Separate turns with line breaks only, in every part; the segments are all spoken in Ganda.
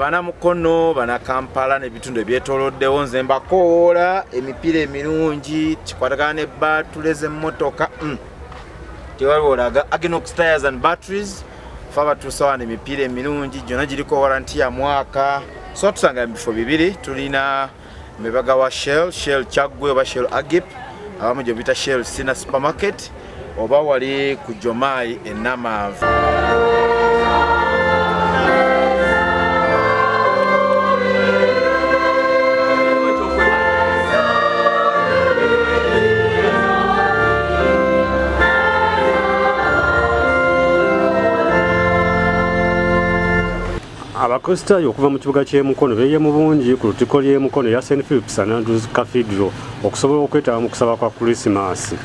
Banamukono, bana Kampala n'ebitundu ebyetooloddewo nze mbakoola emipiira emirungi kikwatagana ne batuleze emmotoka tewaliwo olaga Aginox Tires and Batteries faba tusawana emipiira emirungi gyonna giriko waranti ya mwaka so tusanga bifo bibiri tulina mebaga wa Shell Chagwe oba Shell Agip abamu gye bita Shell Sina Supermarket oba wali ku Jomai enamavu
Abakristayo okuva mu kibuga ky'Emukono beye mu bungi ku lutiko ly'Emukono ya St. Philip's and Andrews Cathedral okusobola okwetaba mu kusaba kwa Krismasi.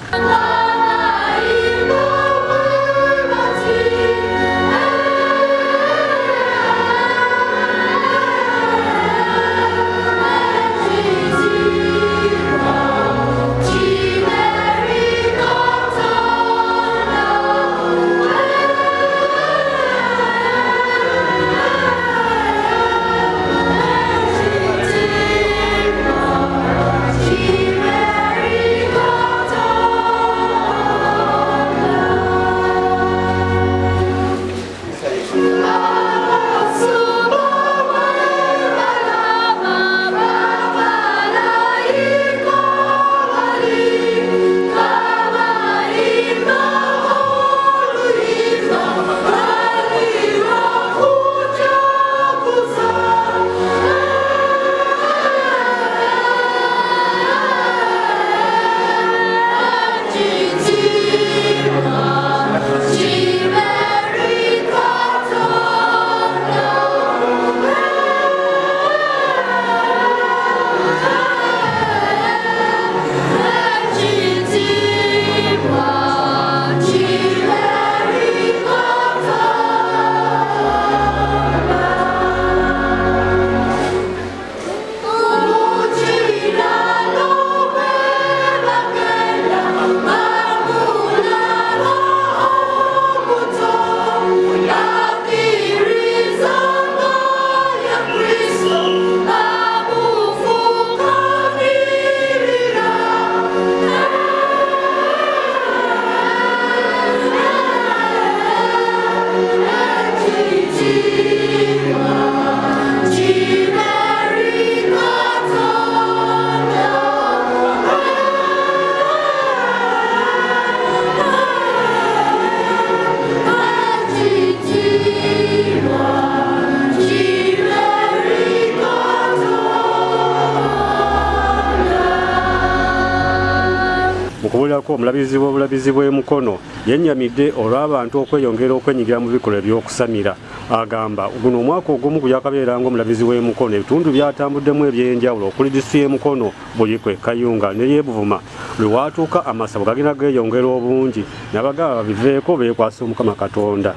Omulabizi w'obulabizi bw'Emukono yennyamidde olw'abantu okweyongera okwenyigira mu bikolwa by'okusamira agamba guno omwaka ogumu guyakabeeranga omulabizi w'Emukono ebitundu byatambuddemu ebyenjawulo okuli disitulikiti y'Emukono Bulikwe Kayunga ne y'Ebuvuma lwe waatuuka amasabo gagenda geeyongera obungi n'abagaba babiveeko beekwasa Omukama Katonda.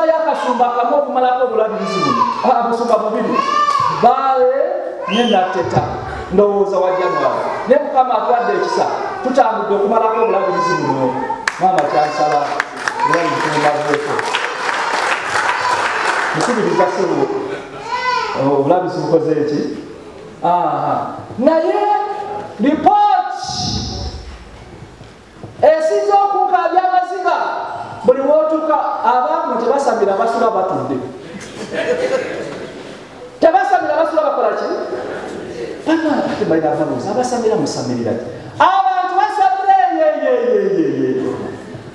Yakasumba kamo kumalako obulabirizi buno abasumba bubiri baale nyenda teta ndowooza wa January ne Mukama atwadde ekisa tutambudde okumalako obulabirizi buno mama kyansala nayitumbazeko mukubiriza sebo obulabirizi bukoze eki naye ripooti esinza okunkabya amaziga buli wotuka abamu tebasamira basula batudde tebasamira basula bakola ki banatebainabanuza abasamira musamirira abantu basamira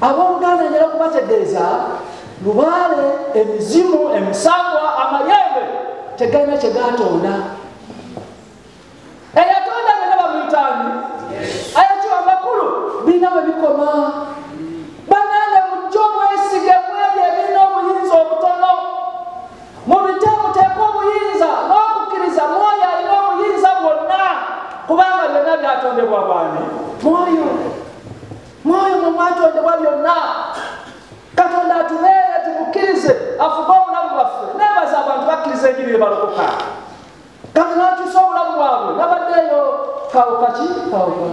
abooluganda njala okubategeeza Lubaale emizimu emisangwa amayembe tegalina kyegatonda eyatonda ngena bamuyitaani ayakiwa amakulu birina bwe bikoma kubanga byonna byatondebwa bwani mwoyo mwe mwatondebwa byonna Katonda atubeere tumukkirize afuge obulamu bwaffe nebaza abantu bakkiriza enjiri balokoka Katonda atuuse obulamu bwabwe nabaddeeyo kawuka ki kawuka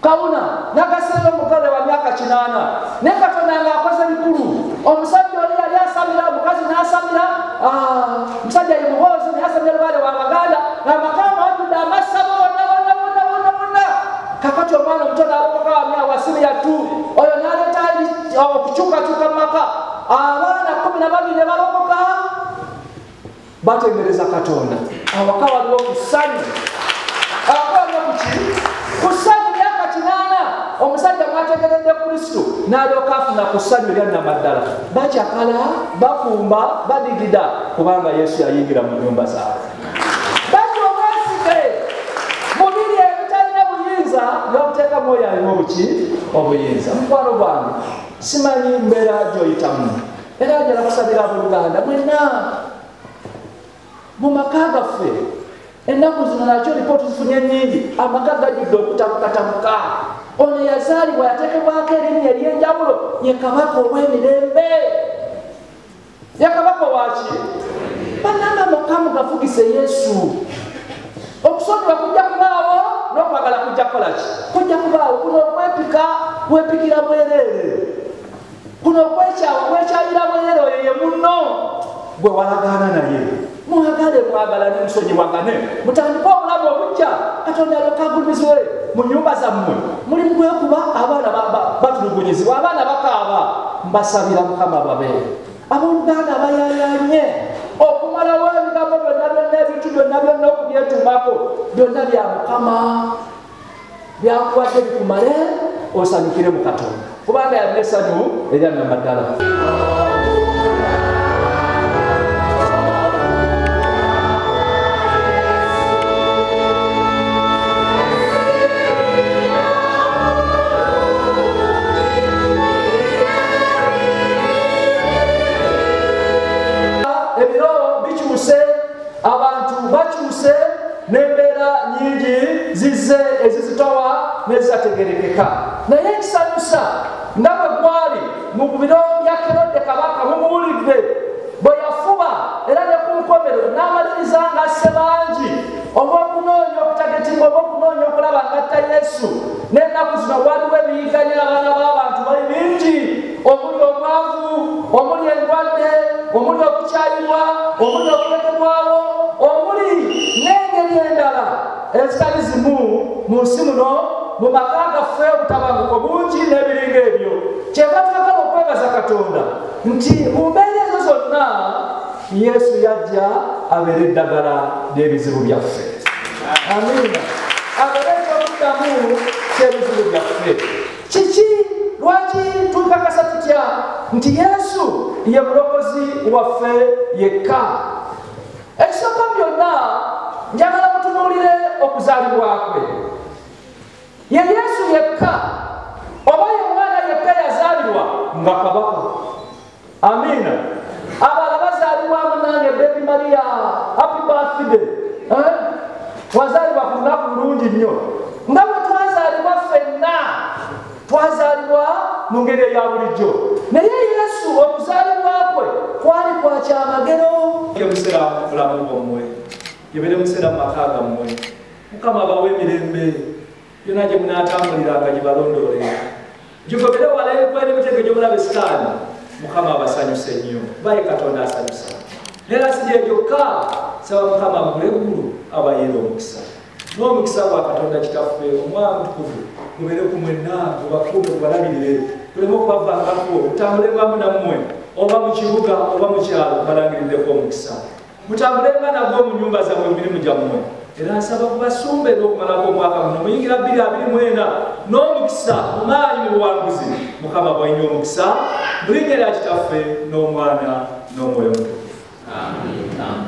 kawuna n'agasinga omugale wa myaka 8 naye Katonda ng'akoze bikulu. Omusajja oli yali asamira, omukazi n'asamira, omusajja ye muhoozi naye asamira lubaale wa Baganda, amakamba wajjudde amasabo wonna. Kakati omwana omuto n'alokoka wasibira tu, oyo n'aleeta okukyukakyuka mu maka, abaana 12 ne balokoka. Batendereza Katonda. Awaka waliwo kusanyu. Awaka waliwo kusanyu myaka 8. Omusajja mwategeredde Kristo n'alyoka afuna kusanyu lya Namaddala. Bakyakala, bakumba, badigida kubanga Yesu yayingira mu nyumba zaabwe. Bajja obwesige mubiri ebitalina buyinza n'okuteeka mwoyo alimu obuyinza. Mukwano gwange simanyi mbeera gy'oyitamu era njala kusabira abooluganda mwenna mu maka gaffe ennaku zino nakyo lipooti zifunye nnyingi, amaka gajjudde okutabukatabuka. Ono yazaalibwa yateekebwako erinnya ery'enjawulo, ye kabaka ow'emirembe. Ye kabaka owaki? Bannanga mukama gafugise Yesu. Okusonyiwa kujja kubaawo n'okwagala kujja kukola ki? Kujja kubaawo. Kuno okwepika wepikira bwereere, kuno okwekyawa wekyayira bwereere, oyo ye munno gwe walagaana naye. Mwagala n'ensonyiwagane, mutandike obulamu obujja Katonda alokagulumizwe mu nyumba zammwe. Mulimu gwekuba abaana batulugunyizibwa, abaana bakaaba. Mbasabira Mukama babeere abooluganda abayayanye okumalawo ebigambo byonna ebintu byonna okubyetumako byonna bya Mukama byakuwadde bikumale osanyukire mu Katonda kubanga yalina essanyu erya Namaddala. Abantu bakyuse n'embeera nyingi zizze ezizitowa n'ezizategerekeka, naye ekisanyusa nga bwe gwali mu biro bya Kerode kabaka mumuwulidde bwe yafuba era ne ku nkomerero n'amaliriza ng'asse bangi olw'okunoonya okutagetinga oba okunoonya okulaba ngatta Yesu. N'ennaku zino waliwo ebiyiganya abaana b'abantu bali bingi, omuli obwavu, omuli endwadde, omuli okukyayirwa, omuli okulekerwawo, omuli n'engeri endala ezitali zimu mu nsi muno mu maka gaffe obutabanguko bungi n'ebiringa ebyo. Kyeva twagala okwebaza Katonda nti mu mbeera ezo zonna Yesu yajja abeere eddagala ly'ebizibu byaffe. Amiina. Abeere ekyokuddamu ky'ebizibu byaffe. Kiki lwaki tukakasa tutya nti Yesu ye mulokozi waffe yekka? Ekisooka byonna njagala mutunuulire okuzaalibwa kwe. Ye Yesu yekka oba ye mwana yekka yazaalibwa nga kabaka. Amiina. Abalala bazaalibwamu nange Baby Maria, happy birthday. Wazaalibwa ku lunaku lulungi nnyo nga bwe twazaalibwa ffenna, twazaalibwa mu ngeri eya bulijjo. Naye Yesu okuzaalibwa kwe kwali kwa kyamagero. Musera bulamu bwammwe, yebeere musera mu maka gammwe. Mukama abawe emirembe byonna gye munaatambuliranga gibalondoole. Gigobere wala ebikwere emitego gy'omulabe Sitaani. Mukama abasanyuse nnyo, baye Katonda asanyusa. Neera si gye gyokka, saba Mukama agule eggulu abayeera omukisa. N'omukisa gwa Katonda Kitaffe Omwana Omutukuvu mubeere ku mwenna, mubakuume, mubalabirire, tuleme okubavangako, mutambulengamu nammwe oba mu kibuga oba mu kyalo balangiriddeko omukisa. Mutambulenga nagwo mu nnyumba zammwe mu mirimu gyammwe. Era nsaba kubasumba n'okumalako omwaka guno muyingira 2024 n'omukisa mu maanyi mu buwanguzi. Mukama bw'alina omukisa mu linnya lya Kitaffe n'Omwana n'Omwoyo Omutukuvu. Amen.